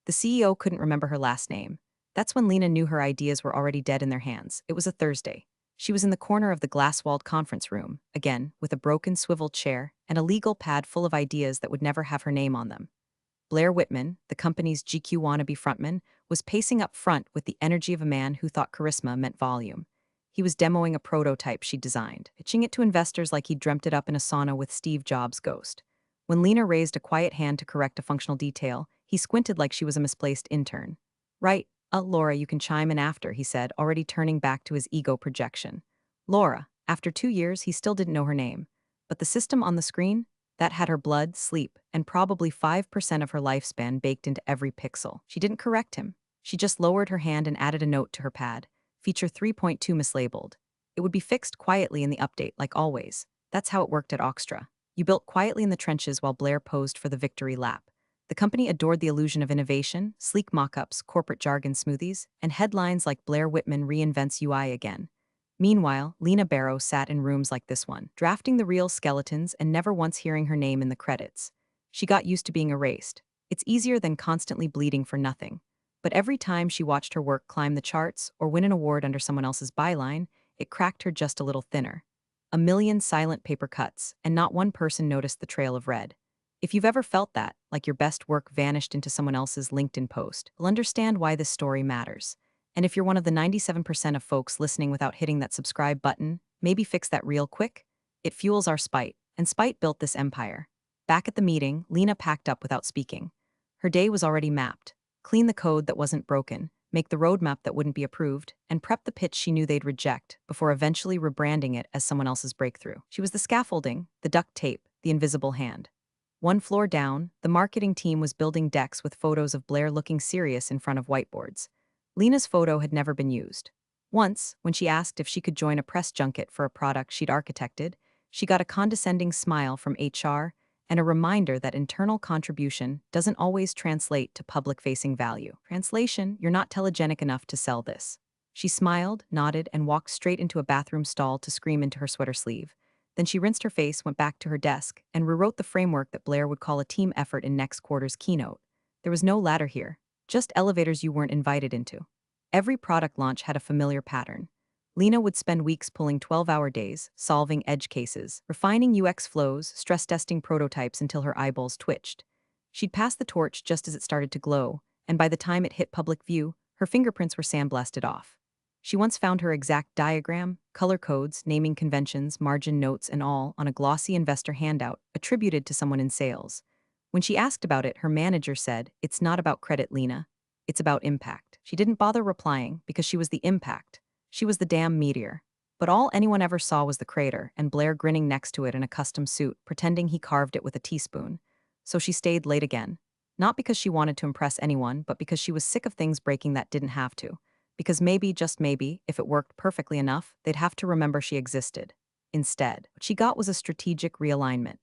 The CEO couldn't remember her last name. That's when Lena knew her ideas were already dead in their hands. It was a Thursday. She was in the corner of the glass-walled conference room, again, with a broken swivel chair and a legal pad full of ideas that would never have her name on them. Blair Whitman, the company's GQ wannabe frontman, was pacing up front with the energy of a man who thought charisma meant volume. He was demoing a prototype she'd designed, pitching it to investors like he'd dreamt it up in a sauna with Steve Jobs' ghost. When Lena raised a quiet hand to correct a functional detail, he squinted like she was a misplaced intern. Right, Laura, you can chime in after, he said, already turning back to his ego projection. Laura, after 2 years, he still didn't know her name. But the system on the screen? That had her blood, sleep, and probably 5% of her lifespan baked into every pixel. She didn't correct him. She just lowered her hand and added a note to her pad. Feature 3.2 mislabeled. It would be fixed quietly in the update, like always. That's how it worked at Oxtra. You built quietly in the trenches while Blair posed for the victory lap. The company adored the illusion of innovation, sleek mock-ups, corporate jargon smoothies, and headlines like Blair Whitman reinvents UI again. Meanwhile, Lena Barrow sat in rooms like this one, drafting the real skeletons and never once hearing her name in the credits. She got used to being erased. It's easier than constantly bleeding for nothing. But every time she watched her work climb the charts or win an award under someone else's byline, it cracked her just a little thinner. A million silent paper cuts, and not one person noticed the trail of red. If you've ever felt that, like your best work vanished into someone else's LinkedIn post, you'll understand why this story matters. And if you're one of the 97% of folks listening without hitting that subscribe button, maybe fix that real quick. It fuels our spite, and spite built this empire. Back at the meeting, Lena packed up without speaking. Her day was already mapped. Clean the code that wasn't broken, make the roadmap that wouldn't be approved, and prep the pitch she knew they'd reject before eventually rebranding it as someone else's breakthrough. She was the scaffolding, the duct tape, the invisible hand. One floor down, the marketing team was building decks with photos of Blair looking serious in front of whiteboards. Lena's photo had never been used. Once, when she asked if she could join a press junket for a product she'd architected, she got a condescending smile from HR and a reminder that internal contribution doesn't always translate to public-facing value. Translation, you're not telegenic enough to sell this. She smiled, nodded, and walked straight into a bathroom stall to scream into her sweater sleeve. Then she rinsed her face, went back to her desk, and rewrote the framework that Blair would call a team effort in next quarter's keynote. There was no ladder here, just elevators you weren't invited into. Every product launch had a familiar pattern. Lena would spend weeks pulling 12-hour days, solving edge cases, refining UX flows, stress-testing prototypes until her eyeballs twitched. She'd pass the torch just as it started to glow, and by the time it hit public view, her fingerprints were sandblasted off. She once found her exact diagram, color codes, naming conventions, margin notes, and all on a glossy investor handout attributed to someone in sales. When she asked about it, her manager said, "It's not about credit, Lena. It's about impact." She didn't bother replying because she was the impact. She was the damn meteor. But all anyone ever saw was the crater and Blair grinning next to it in a custom suit, pretending he carved it with a teaspoon. So she stayed late again. Not because she wanted to impress anyone, but because she was sick of things breaking that didn't have to. Because maybe, just maybe, if it worked perfectly enough, they'd have to remember she existed. Instead, what she got was a strategic realignment.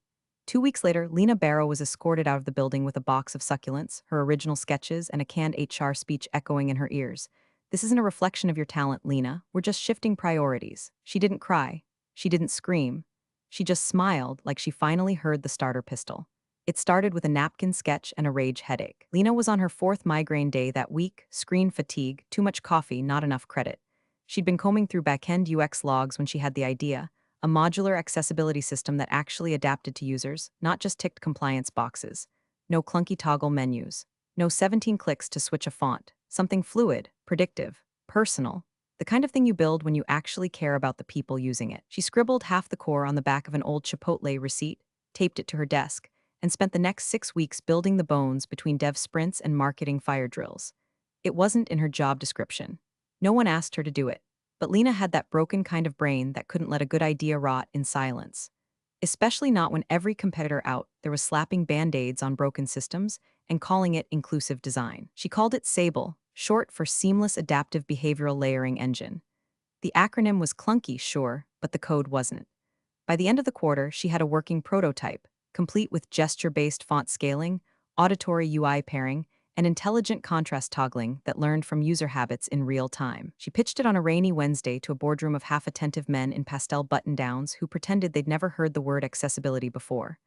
2 weeks later, Lena Barrow was escorted out of the building with a box of succulents, her original sketches, and a canned HR speech echoing in her ears. "This isn't a reflection of your talent, Lena. We're just shifting priorities." She didn't cry. She didn't scream. She just smiled like she finally heard the starter pistol. It started with a napkin sketch and a rage headache. Lena was on her fourth migraine day that week, screen fatigue, too much coffee, not enough credit. She'd been combing through back-end UX logs when she had the idea, a modular accessibility system that actually adapted to users, not just ticked compliance boxes. No clunky toggle menus. No 17 clicks to switch a font. Something fluid, predictive, personal. The kind of thing you build when you actually care about the people using it. She scribbled half the core on the back of an old Chipotle receipt, taped it to her desk, and spent the next 6 weeks building the bones between dev sprints and marketing fire drills. It wasn't in her job description. No one asked her to do it. But Lena had that broken kind of brain that couldn't let a good idea rot in silence. Especially not when every competitor out there was slapping band-aids on broken systems and calling it inclusive design. She called it SABLE, short for Seamless Adaptive Behavioral Layering Engine. The acronym was clunky, sure, but the code wasn't. By the end of the quarter, she had a working prototype, complete with gesture-based font scaling, auditory UI pairing, and intelligent contrast toggling that learned from user habits in real time. She pitched it on a rainy Wednesday to a boardroom of half-attentive men in pastel button-downs who pretended they'd never heard the word accessibility before.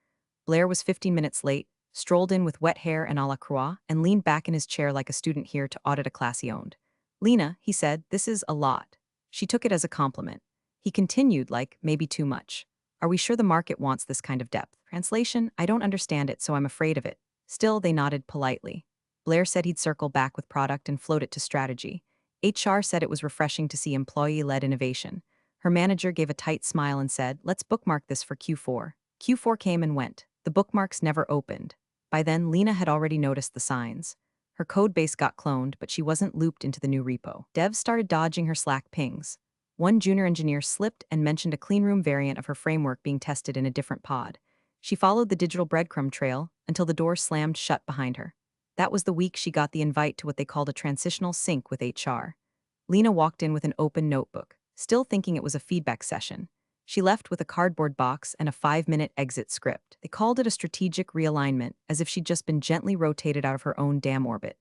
Blair was 15 minutes late, strolled in with wet hair and a la croix, and leaned back in his chair like a student here to audit a class he owned. Lena, he said, this is a lot. She took it as a compliment. He continued like, maybe too much. Are we sure the market wants this kind of depth? Translation, I don't understand it, so I'm afraid of it. Still, they nodded politely. Blair said he'd circle back with product and float it to strategy. HR said it was refreshing to see employee-led innovation. Her manager gave a tight smile and said, let's bookmark this for Q4. Q4 came and went. The bookmarks never opened. By then, Lena had already noticed the signs. Her codebase got cloned, but she wasn't looped into the new repo. Devs started dodging her Slack pings. One junior engineer slipped and mentioned a cleanroom variant of her framework being tested in a different pod. She followed the digital breadcrumb trail until the door slammed shut behind her. That was the week she got the invite to what they called a transitional sync with HR. Lena walked in with an open notebook, still thinking it was a feedback session. She left with a cardboard box and a 5-minute exit script. They called it a strategic realignment, as if she'd just been gently rotated out of her own damn orbit.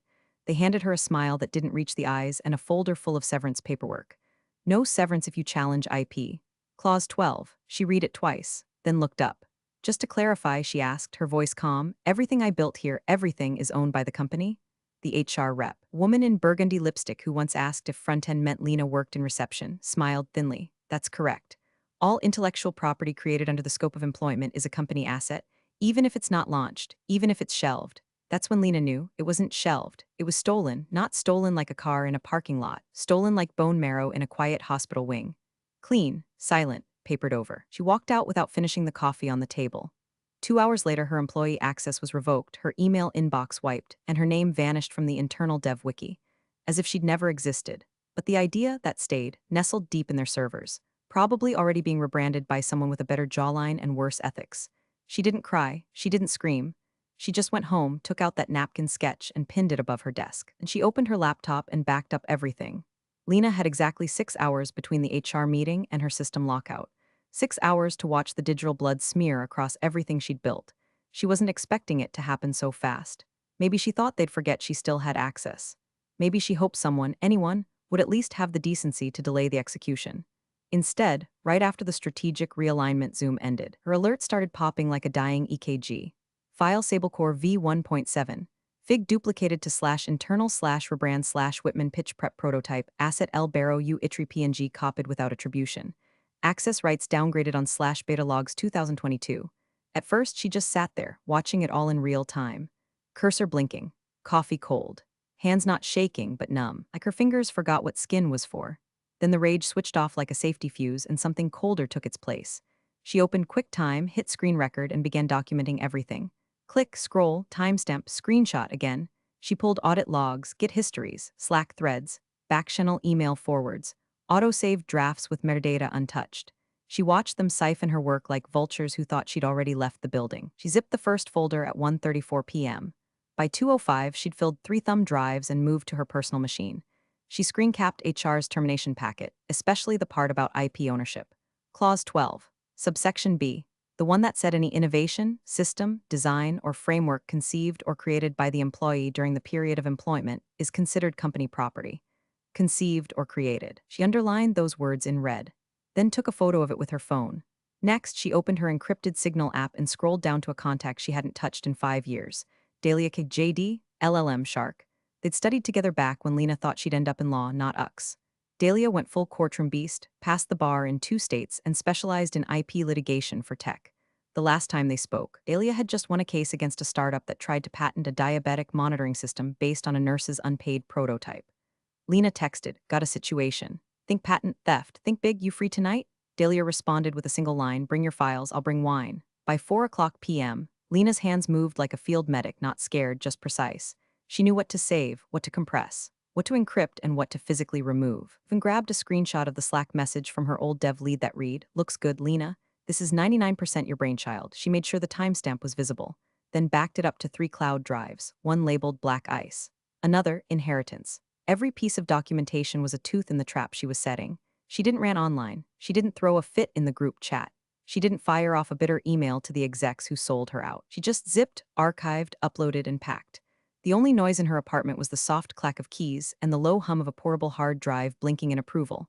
They handed her a smile that didn't reach the eyes and a folder full of severance paperwork. No severance if you challenge IP. Clause 12. She read it twice, then looked up. Just to clarify, she asked, her voice calm, everything I built here, everything is owned by the company? The HR rep, woman in burgundy lipstick who once asked if front-end meant Lena worked in reception, smiled thinly. That's correct. All intellectual property created under the scope of employment is a company asset, even if it's not launched, even if it's shelved. That's when Lena knew it wasn't shelved. It was stolen, not stolen like a car in a parking lot, stolen like bone marrow in a quiet hospital wing. Clean, silent, papered over. She walked out without finishing the coffee on the table. 2 hours later, her employee access was revoked, her email inbox wiped, and her name vanished from the internal dev wiki, as if she'd never existed. But the idea that stayed, nestled deep in their servers, probably already being rebranded by someone with a better jawline and worse ethics. She didn't cry, she didn't scream. She just went home, took out that napkin sketch, and pinned it above her desk. And she opened her laptop and backed up everything. Lena had exactly 6 hours between the HR meeting and her system lockout. 6 hours to watch the digital blood smear across everything she'd built. She wasn't expecting it to happen so fast. Maybe she thought they'd forget she still had access. Maybe she hoped someone, anyone, would at least have the decency to delay the execution. Instead, right after the strategic realignment zoom ended, her alert started popping like a dying EKG. File Sablecore v1.7. Fig duplicated to /internal/rebrand /Whitman pitch prep prototype asset L Barrow U itri PNG copied without attribution. Access rights downgraded on /beta logs 2022. At first, she just sat there, watching it all in real time. Cursor blinking. Coffee cold. Hands not shaking, but numb, like her fingers forgot what skin was for. Then the rage switched off like a safety fuse and something colder took its place. She opened QuickTime, hit screen record, and began documenting everything. Click, scroll, timestamp, screenshot again. She pulled audit logs, Git histories, Slack threads, back-channel email forwards, auto-saved drafts with metadata untouched. She watched them siphon her work like vultures who thought she'd already left the building. She zipped the first folder at 1:34 p.m. By 2:05, she'd filled 3 thumb drives and moved to her personal machine. She screen-capped HR's termination packet, especially the part about IP ownership. Clause 12. Subsection B. The one that said any innovation, system, design, or framework conceived or created by the employee during the period of employment is considered company property. Conceived or created. She underlined those words in red, then took a photo of it with her phone. Next, she opened her encrypted Signal app and scrolled down to a contact she hadn't touched in 5 years. Dahlia K. JD, LLM Shark. They'd studied together back when Lena thought she'd end up in law, not UX. Dahlia went full courtroom beast, passed the bar in 2 states, and specialized in IP litigation for tech. The last time they spoke, Dahlia had just won a case against a startup that tried to patent a diabetic monitoring system based on a nurse's unpaid prototype. Lena texted, got a situation. Think patent theft. Think big, you free tonight? Dahlia responded with a single line, bring your files, I'll bring wine. By 4:00 p.m., Lena's hands moved like a field medic, not scared, just precise. She knew what to save, what to compress, what to encrypt, and what to physically remove. Even grabbed a screenshot of the Slack message from her old dev lead that read, looks good, Lena. This is 99% your brainchild. She made sure the timestamp was visible, then backed it up to 3 cloud drives, one labeled Black Ice, another Inheritance. Every piece of documentation was a tooth in the trap she was setting. She didn't rant online. She didn't throw a fit in the group chat. She didn't fire off a bitter email to the execs who sold her out. She just zipped, archived, uploaded, and packed. The only noise in her apartment was the soft clack of keys and the low hum of a portable hard drive blinking in approval.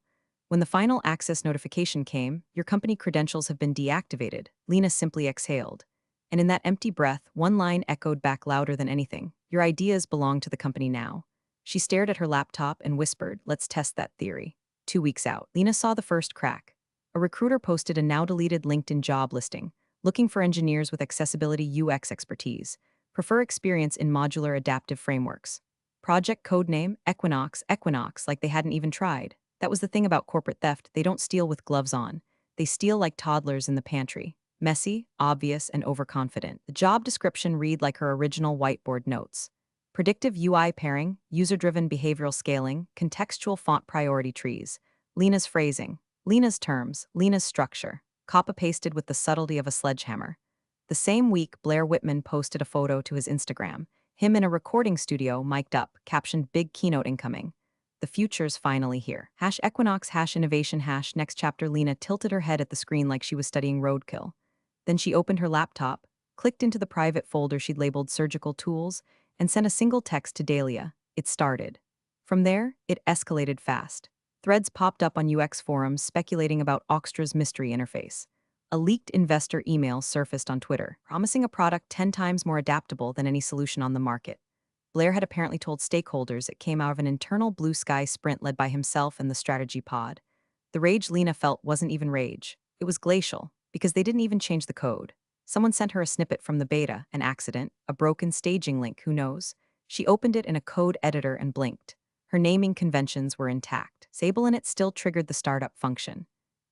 When the final access notification came, your company credentials have been deactivated, Lena simply exhaled. And in that empty breath, one line echoed back louder than anything. Your ideas belong to the company now. She stared at her laptop and whispered, let's test that theory. 2 weeks out, Lena saw the first crack. A recruiter posted a now-deleted LinkedIn job listing, looking for engineers with accessibility UX expertise. Prefer experience in modular adaptive frameworks. Project codename, Equinox, like they hadn't even tried. That was the thing about corporate theft, they don't steal with gloves on. They steal like toddlers in the pantry. Messy, obvious, and overconfident. The job description read like her original whiteboard notes. Predictive UI pairing, user-driven behavioral scaling, contextual font priority trees. Lena's phrasing, Lena's terms, Lena's structure, copy-pasted with the subtlety of a sledgehammer. The same week, Blair Whitman posted a photo to his Instagram, him in a recording studio, mic'd up, captioned big keynote incoming. The future's finally here. #Equinox, #innovation, #next chapter. Lena tilted her head at the screen like she was studying roadkill. Then she opened her laptop, clicked into the private folder she'd labeled surgical tools, and sent a single text to Dahlia. It started. From there, it escalated fast. Threads popped up on UX forums speculating about Oxtra's mystery interface. A leaked investor email surfaced on Twitter, promising a product 10 times more adaptable than any solution on the market. Blair had apparently told stakeholders it came out of an internal blue sky sprint led by himself and the strategy pod. The rage Lena felt wasn't even rage. It was glacial, because they didn't even change the code. Someone sent her a snippet from the beta, an accident, a broken staging link, who knows? She opened it in a code editor and blinked. Her naming conventions were intact. Sable in it still triggered the startup function.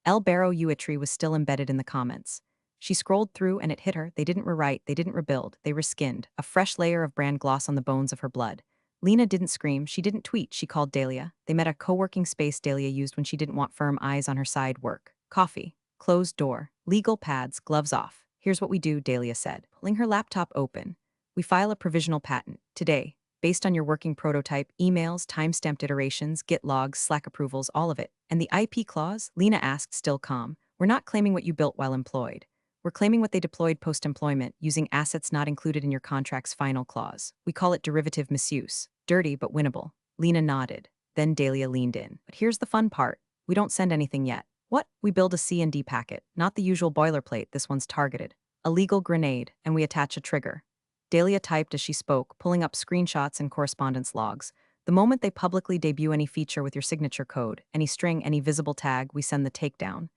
L. Barrow Uitri was still embedded in the comments. She scrolled through and it hit her. They didn't rewrite, they didn't rebuild, they reskinned, a fresh layer of brand gloss on the bones of her blood. Lena didn't scream, she didn't tweet, she called Dahlia. They met a co-working space Dahlia used when she didn't want firm eyes on her side work. Coffee. Closed door. Legal pads, gloves off. Here's what we do, Dahlia said, pulling her laptop open. We file a provisional patent, today, based on your working prototype, emails, time-stamped iterations, Git logs, Slack approvals, all of it. And the IP clause? Lena asked, still calm. We're not claiming what you built while employed. We're claiming what they deployed post-employment, using assets not included in your contract's final clause. We call it derivative misuse. Dirty, but winnable. Lena nodded. Then Dahlia leaned in. But here's the fun part. We don't send anything yet. What? We build a C&D packet, not the usual boilerplate, this one's targeted. A legal grenade, and we attach a trigger. Dahlia typed as she spoke, pulling up screenshots and correspondence logs. The moment they publicly debut any feature with your signature code, any string, any visible tag, we send the takedown.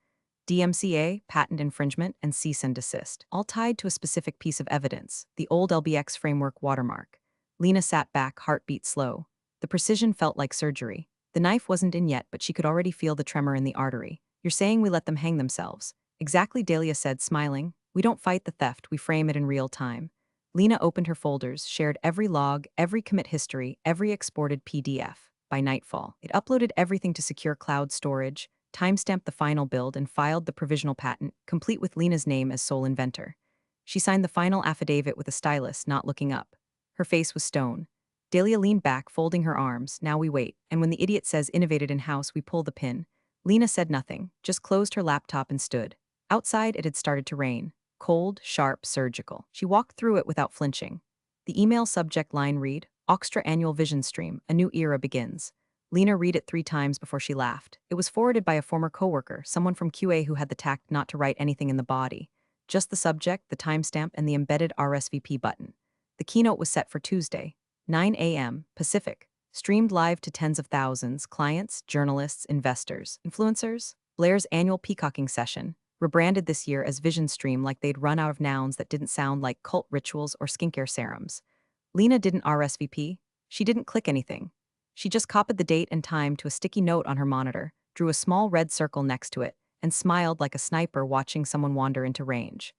DMCA, patent infringement, and cease and desist, all tied to a specific piece of evidence, the old LBX framework watermark. Lena sat back, heartbeat slow. The precision felt like surgery. The knife wasn't in yet, but she could already feel the tremor in the artery. You're saying we let them hang themselves. Exactly, Dahlia said, smiling. We don't fight the theft, we frame it in real time. Lena opened her folders, shared every log, every commit history, every exported PDF. By nightfall, it uploaded everything to secure cloud storage, timestamped the final build, and filed the provisional patent, complete with Lena's name as sole inventor. She signed the final affidavit with a stylus, not looking up. Her face was stone. Dahlia leaned back, folding her arms. Now we wait, and when the idiot says innovated in-house, we pull the pin. Lena said nothing, just closed her laptop and stood. Outside, it had started to rain. Cold, sharp, surgical. She walked through it without flinching. The email subject line read, Oxtra Annual Vision Stream, a new era begins. Lena read it 3 times before she laughed. It was forwarded by a former coworker, someone from QA who had the tact not to write anything in the body. Just the subject, the timestamp, and the embedded RSVP button. The keynote was set for Tuesday, 9 a.m. Pacific. Streamed live to tens of thousands, clients, journalists, investors, influencers. Blair's annual peacocking session, rebranded this year as Vision Stream like they'd run out of nouns that didn't sound like cult rituals or skincare serums. Lena didn't RSVP. She didn't click anything. She just copied the date and time to a sticky note on her monitor, drew a small red circle next to it, and smiled like a sniper watching someone wander into range.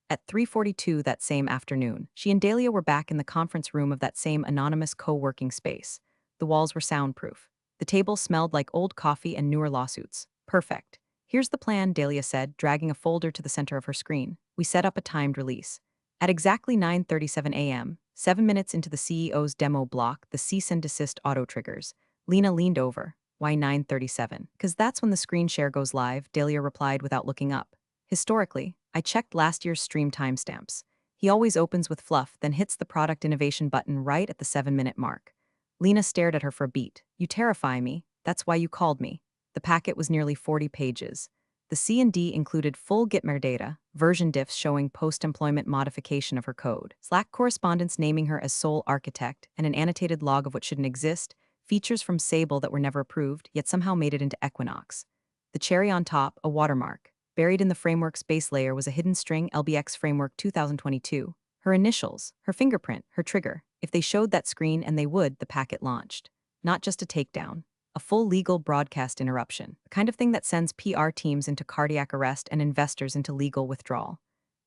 At 3:42 that same afternoon, she and Dahlia were back in the conference room of that same anonymous co-working space. The walls were soundproof. The table smelled like old coffee and newer lawsuits. Perfect. Here's the plan, Dahlia said, dragging a folder to the center of her screen. We set up a timed release. At exactly 9:37 a.m., 7 minutes into the CEO's demo block, the cease and desist auto triggers. Lena leaned over. Why 9:37? Because that's when the screen share goes live, Dahlia replied without looking up. Historically, I checked last year's stream timestamps. He always opens with fluff, then hits the product innovation button right at the 7-minute mark. Lena stared at her for a beat. You terrify me. That's why you called me. The packet was nearly 40 pages. The C&D included full Git metadata, version diffs showing post-employment modification of her code, Slack correspondence naming her as sole architect, and an annotated log of what shouldn't exist, features from Sable that were never approved, yet somehow made it into Equinox. The cherry on top, a watermark. Buried in the framework's base layer was a hidden string LBX Framework 2022. Her initials, her fingerprint, her trigger. If they showed that screen, and they would, the packet launched. Not just a takedown. A full legal broadcast interruption, the kind of thing that sends PR teams into cardiac arrest and investors into legal withdrawal.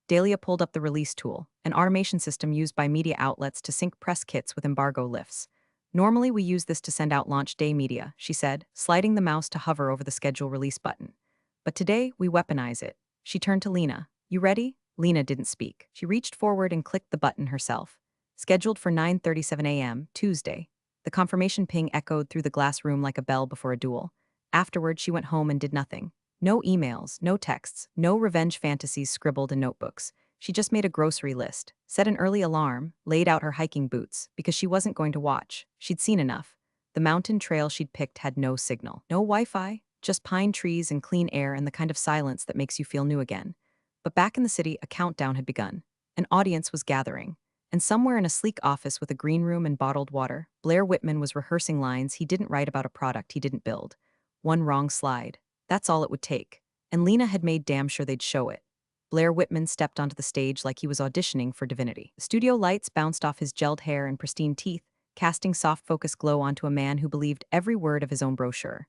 Dahlia pulled up the release tool, an automation system used by media outlets to sync press kits with embargo lifts. Normally we use this to send out launch day media, she said, sliding the mouse to hover over the schedule release button. But today, we weaponize it. She turned to Lena. You ready? Lena didn't speak. She reached forward and clicked the button herself. Scheduled for 9:37 a.m., Tuesday. The confirmation ping echoed through the glass room like a bell before a duel. Afterward, she went home and did nothing. No emails, no texts, no revenge fantasies scribbled in notebooks. She just made a grocery list, set an early alarm, laid out her hiking boots, because she wasn't going to watch. She'd seen enough. The mountain trail she'd picked had no signal. No Wi-Fi, just pine trees and clean air and the kind of silence that makes you feel new again. But back in the city, a countdown had begun. An audience was gathering. And somewhere in a sleek office with a green room and bottled water, Blair Whitman was rehearsing lines he didn't write about a product he didn't build. One wrong slide. That's all it would take. And Lena had made damn sure they'd show it. Blair Whitman stepped onto the stage like he was auditioning for divinity. The studio lights bounced off his gelled hair and pristine teeth, casting soft focus glow onto a man who believed every word of his own brochure.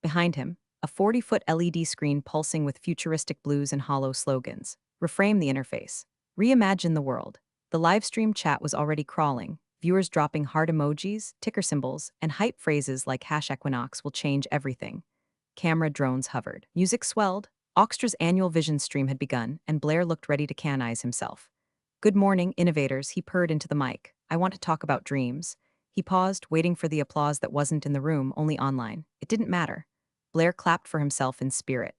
Behind him, a 40-foot LED screen pulsing with futuristic blues and hollow slogans. Reframe the interface. Reimagine the world. The livestream chat was already crawling, viewers dropping heart emojis, ticker symbols, and hype phrases like #Equinox will change everything. Camera drones hovered. Music swelled. Oxtra's annual vision stream had begun, and Blair looked ready to canonize himself. Good morning, innovators, he purred into the mic. I want to talk about dreams. He paused, waiting for the applause that wasn't in the room, only online. It didn't matter. Blair clapped for himself in spirit.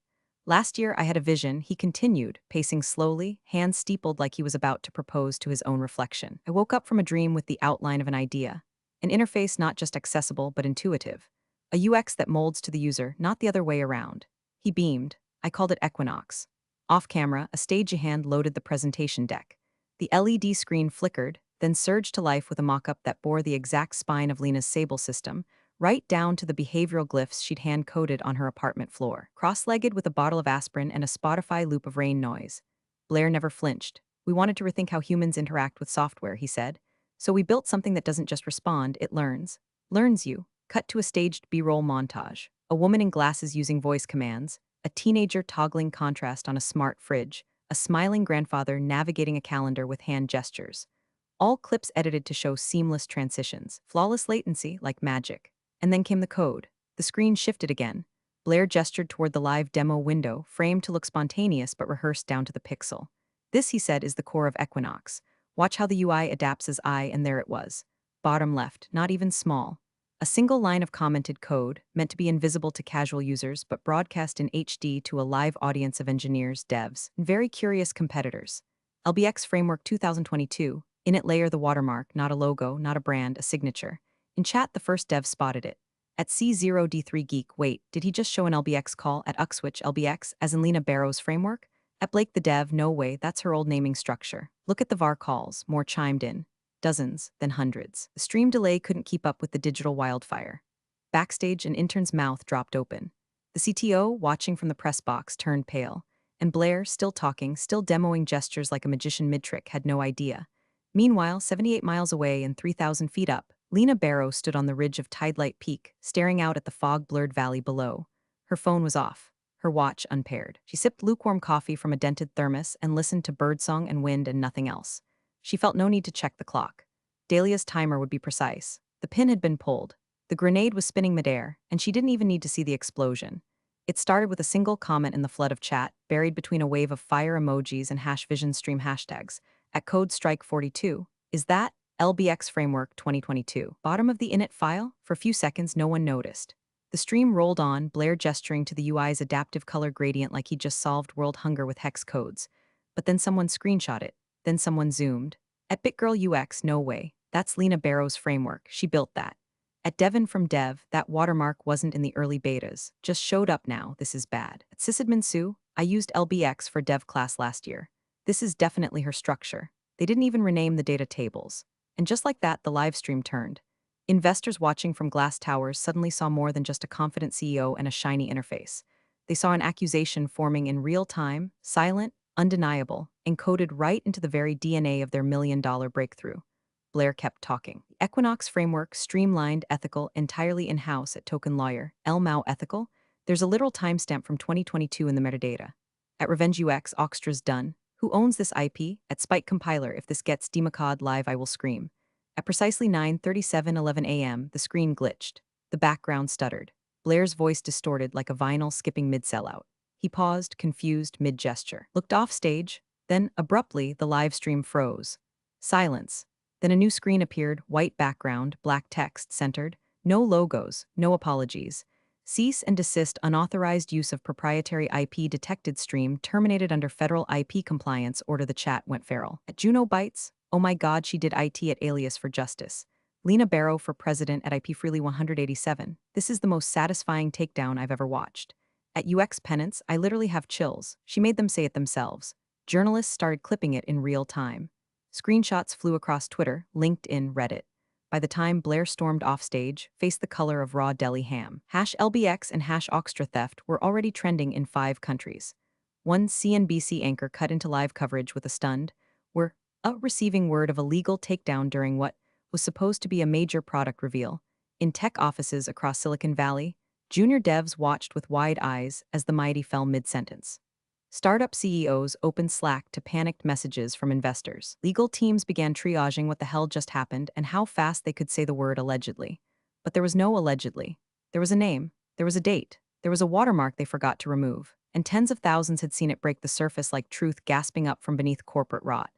Last year I had a vision, he continued, pacing slowly, hands steepled like he was about to propose to his own reflection. I woke up from a dream with the outline of an idea. An interface not just accessible but intuitive. A UX that molds to the user, not the other way around. He beamed. I called it Equinox. Off camera, a stagehand loaded the presentation deck. The LED screen flickered, then surged to life with a mock-up that bore the exact spine of Lena's Sable system, right down to the behavioral glyphs she'd hand-coded on her apartment floor. Cross-legged with a bottle of aspirin and a Spotify loop of rain noise. Blair never flinched. We wanted to rethink how humans interact with software, he said. So we built something that doesn't just respond, it learns. Learns you. Cut to a staged B-roll montage. A woman in glasses using voice commands, a teenager toggling contrast on a smart fridge, a smiling grandfather navigating a calendar with hand gestures. All clips edited to show seamless transitions, flawless latency like magic. And then came the code. The screen shifted again. Blair gestured toward the live demo window, framed to look spontaneous but rehearsed down to the pixel. This, he said, is the core of Equinox. Watch how the UI adapts as I, and there it was. Bottom left, not even small. A single line of commented code, meant to be invisible to casual users but broadcast in HD to a live audience of engineers, devs, and very curious competitors. LBX Framework 2022. In it layer the watermark, not a logo, not a brand, a signature. In chat, the first dev spotted it. At C0D3 Geek, wait, did he just show an LBX call at Uxwitch LBX, as in Lena Barrow's framework? At Blake the dev, no way, that's her old naming structure. Look at the VAR calls, more chimed in. Dozens, then hundreds. The stream delay couldn't keep up with the digital wildfire. Backstage, an intern's mouth dropped open. The CTO, watching from the press box, turned pale. And Blair, still talking, still demoing gestures like a magician mid-trick, had no idea. Meanwhile, 78 miles away and 3,000 feet up, Lena Barrow stood on the ridge of Tidelight Peak, staring out at the fog-blurred valley below. Her phone was off, her watch unpaired. She sipped lukewarm coffee from a dented thermos and listened to birdsong and wind and nothing else. She felt no need to check the clock. Dahlia's timer would be precise. The pin had been pulled. The grenade was spinning midair, and she didn't even need to see the explosion. It started with a single comment in the flood of chat, buried between a wave of fire emojis and #VisionStream hashtags. At code strike 42, is that LBX Framework 2022? Bottom of the init file? For a few seconds, no one noticed. The stream rolled on, Blair gesturing to the UI's adaptive color gradient like he'd just solved world hunger with hex codes. But then someone screenshot it. Then someone zoomed. At BitGirl UX, no way. That's Lena Barrow's framework. She built that. At Devon from Dev, that watermark wasn't in the early betas. Just showed up now. This is bad. At Sysadmin Sue, I used LBX for dev class last year. This is definitely her structure. They didn't even rename the data tables. And just like that, the live stream turned. Investors watching from glass towers suddenly saw more than just a confident CEO and a shiny interface. They saw an accusation forming in real time, silent, undeniable, encoded right into the very DNA of their $1 million breakthrough. Blair kept talking. The Equinox framework, streamlined, ethical, entirely in-house at Token Lawyer, LMAO Ethical. There's a literal timestamp from 2022 in the metadata. At Revenge UX, Oxtra's done. Who owns this IP? At Spike Compiler, if this gets demacawed live, I will scream. At precisely 9:37:11 a.m., the screen glitched. The background stuttered. Blair's voice distorted like a vinyl skipping mid-sellout. He paused, confused, mid-gesture. Looked off stage. Then, abruptly, the live stream froze. Silence. Then a new screen appeared, white background, black text, centered. No logos, no apologies. Cease and desist unauthorized use of proprietary IP detected stream terminated under federal IP compliance order. The chat went feral. At Juno Bytes, oh my god, she did IT at Alias for Justice. Lena Barrow for president at IP Freely 187. This is the most satisfying takedown I've ever watched. At UX Penance, I literally have chills. She made them say it themselves. Journalists started clipping it in real time. Screenshots flew across Twitter, LinkedIn, Reddit. By the time Blair stormed offstage, faced the color of raw deli ham. #LBX and #Oxtra theft were already trending in 5 countries. One CNBC anchor cut into live coverage with a stunned, "We're receiving word of a legal takedown during what was supposed to be a major product reveal." In tech offices across Silicon Valley, junior devs watched with wide eyes as the mighty fell mid-sentence. Startup CEOs opened Slack to panicked messages from investors. Legal teams began triaging what the hell just happened and how fast they could say the word allegedly. But there was no allegedly. There was a name, there was a date, there was a watermark they forgot to remove, and tens of thousands had seen it break the surface like truth gasping up from beneath corporate rot.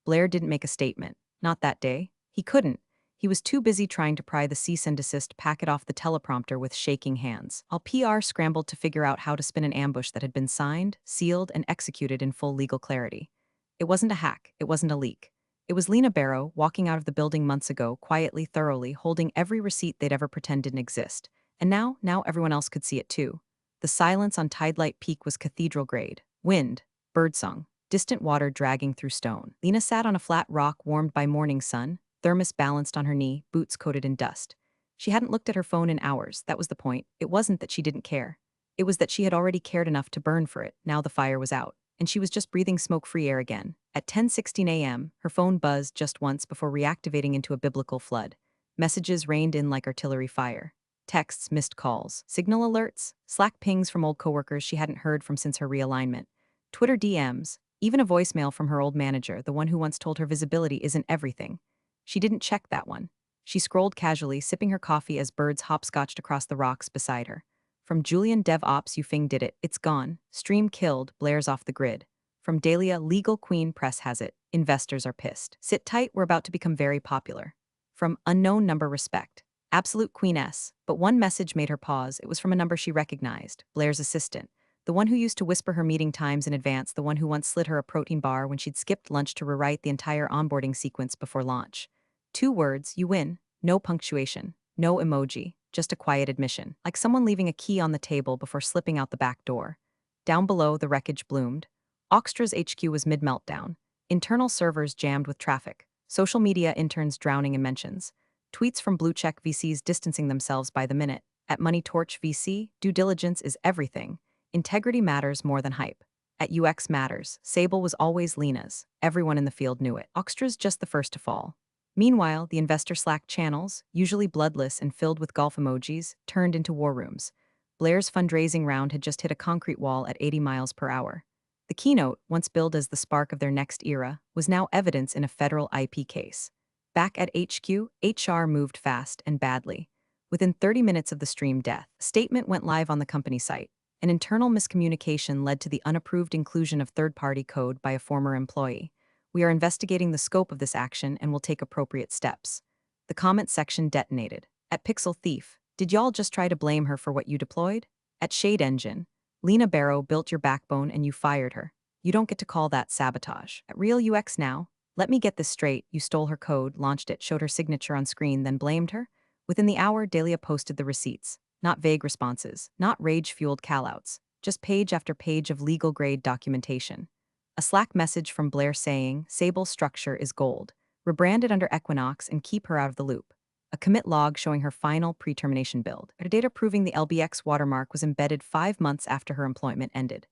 Blair didn't make a statement. Not that day. He couldn't. He was too busy trying to pry the cease and desist packet off the teleprompter with shaking hands. While PR scrambled to figure out how to spin an ambush that had been signed, sealed, and executed in full legal clarity. It wasn't a hack. It wasn't a leak. It was Lena Barrow walking out of the building months ago, quietly, thoroughly, holding every receipt they'd ever pretend didn't exist. And now everyone else could see it too. The silence on Tidelight Peak was cathedral grade. Wind, birdsong, distant water dragging through stone. Lena sat on a flat rock warmed by morning sun, thermos balanced on her knee, boots coated in dust. She hadn't looked at her phone in hours, that was the point. It wasn't that she didn't care. It was that she had already cared enough to burn for it. Now the fire was out, and she was just breathing smoke-free air again. At 10:16 a.m., her phone buzzed just once before reactivating into a biblical flood. Messages rained in like artillery fire. Texts, missed calls, signal alerts, Slack pings from old coworkers she hadn't heard from since her realignment, Twitter DMs, even a voicemail from her old manager, the one who once told her visibility isn't everything. She didn't check that one. She scrolled casually, sipping her coffee as birds hopscotched across the rocks beside her. From Julian DevOps, Yufeng did it. It's gone. Stream killed. Blair's off the grid. From Dahlia, Legal Queen Press has it. Investors are pissed. Sit tight, we're about to become very popular. From unknown number respect. Absolute Queen S. But one message made her pause. It was from a number she recognized. Blair's assistant. The one who used to whisper her meeting times in advance, the one who once slid her a protein bar when she'd skipped lunch to rewrite the entire onboarding sequence before launch. 2 words, you win. No punctuation, no emoji, just a quiet admission, like someone leaving a key on the table before slipping out the back door. Down below, the wreckage bloomed. Oxtra's HQ was mid-meltdown. Internal servers jammed with traffic. Social media interns drowning in mentions. Tweets from blue-check VCs distancing themselves by the minute. At Money Torch VC, due diligence is everything. Integrity matters more than hype. At UX Matters, Sable was always Lena's. Everyone in the field knew it. Oxtra's just the first to fall. Meanwhile, the investor Slack channels, usually bloodless and filled with golf emojis, turned into war rooms. Blair's fundraising round had just hit a concrete wall at 80 miles per hour. The keynote, once billed as the spark of their next era, was now evidence in a federal IP case. Back at HQ, HR moved fast and badly. Within 30 minutes of the stream death, a statement went live on the company site. An internal miscommunication led to the unapproved inclusion of third-party code by a former employee. We are investigating the scope of this action and will take appropriate steps. The comment section detonated. At Pixel Thief, did y'all just try to blame her for what you deployed? At Shade Engine, Lena Barrow built your backbone and you fired her. You don't get to call that sabotage. At Real UX Now, let me get this straight, you stole her code, launched it, showed her signature on screen, then blamed her? Within the hour, Dahlia posted the receipts. Not vague responses, not rage-fueled callouts, just page after page of legal-grade documentation. A Slack message from Blair saying, Sable's structure is gold. Rebrand it under Equinox and keep her out of the loop. A commit log showing her final pre-termination build. A data proving the LBX watermark was embedded 5 months after her employment ended.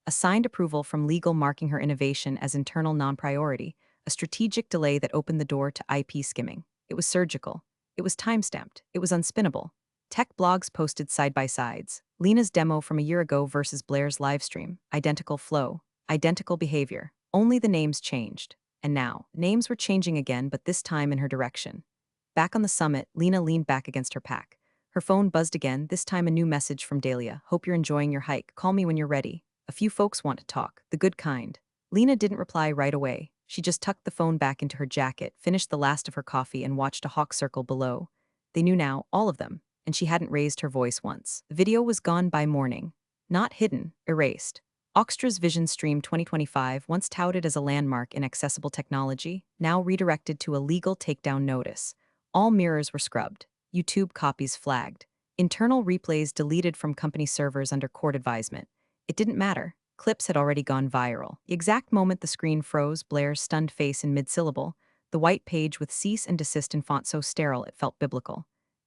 A signed approval from legal marking her innovation as internal non-priority. A strategic delay that opened the door to IP skimming. It was surgical. It was time-stamped. It was unspinnable. Tech blogs posted side-by-sides. Lena's demo from a year ago versus Blair's livestream. Identical flow. Identical behavior. Only the names changed. And now, names were changing again, but this time in her direction. Back on the summit, Lena leaned back against her pack. Her phone buzzed again, this time a new message from Dahlia. Hope you're enjoying your hike. Call me when you're ready. A few folks want to talk. The good kind. Lena didn't reply right away. She just tucked the phone back into her jacket, finished the last of her coffee, and watched a hawk circle below. They knew now, all of them, and she hadn't raised her voice once. The video was gone by morning. Not hidden, erased. Oxtra's Vision Stream 2025, once touted as a landmark in accessible technology, now redirected to a legal takedown notice. All mirrors were scrubbed. YouTube copies flagged. Internal replays deleted from company servers under court advisement. It didn't matter. Clips had already gone viral. The exact moment the screen froze Blair's stunned face in mid-syllable, the white page with cease and desist in font so sterile it felt biblical.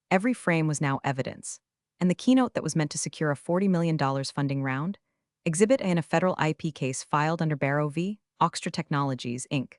Every frame was now evidence. And the keynote that was meant to secure a $40 million funding round? Exhibit A in a federal IP case filed under Barrow v. Oxtra Technologies, Inc.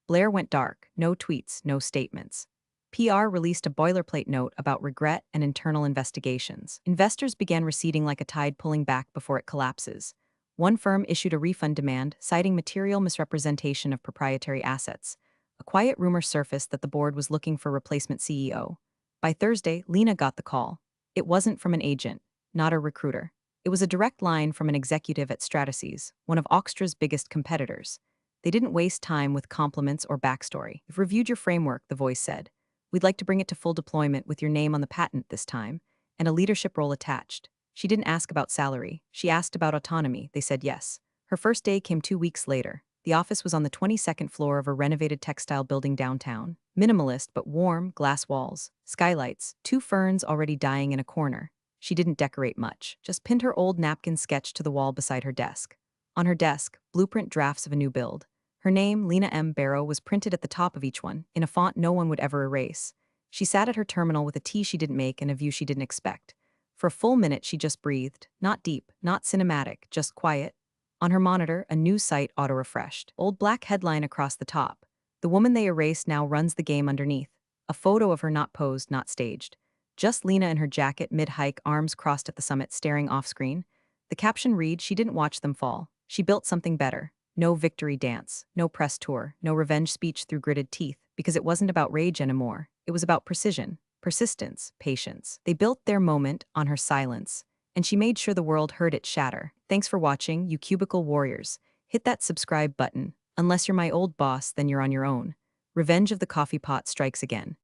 Blair went dark. No tweets, no statements. PR released a boilerplate note about regret and internal investigations. Investors began receding like a tide pulling back before it collapses. One firm issued a refund demand, citing material misrepresentation of proprietary assets. A quiet rumor surfaced that the board was looking for replacement CEO. By Thursday, Lena got the call. It wasn't from an agent, not a recruiter. It was a direct line from an executive at Stratasys, one of Oxtra's biggest competitors. They didn't waste time with compliments or backstory. We've reviewed your framework, the voice said. We'd like to bring it to full deployment with your name on the patent this time, and a leadership role attached. She didn't ask about salary. She asked about autonomy. They said yes. Her first day came 2 weeks later. The office was on the 22nd floor of a renovated textile building downtown. Minimalist but warm, glass walls, skylights, 2 ferns already dying in a corner. She didn't decorate much, just pinned her old napkin sketch to the wall beside her desk. On her desk, blueprint drafts of a new build. Her name, Lena M. Barrow, was printed at the top of each one, in a font no one would ever erase. She sat at her terminal with a tea she didn't make and a view she didn't expect. For a full minute she just breathed, not deep, not cinematic, just quiet. On her monitor, a news site auto-refreshed. Old black headline across the top. The woman they erased now runs the game underneath. A photo of her not posed, not staged. Just Lena in her jacket mid-hike, arms crossed at the summit, staring off-screen. The caption read, she didn't watch them fall. She built something better. No victory dance, no press tour, no revenge speech through gritted teeth, because it wasn't about rage anymore. It was about precision, persistence, patience. They built their moment on her silence, and she made sure the world heard it shatter. Thanks for watching, you cubicle warriors. Hit that subscribe button. Unless you're my old boss, then you're on your own. Revenge of the coffee pot strikes again.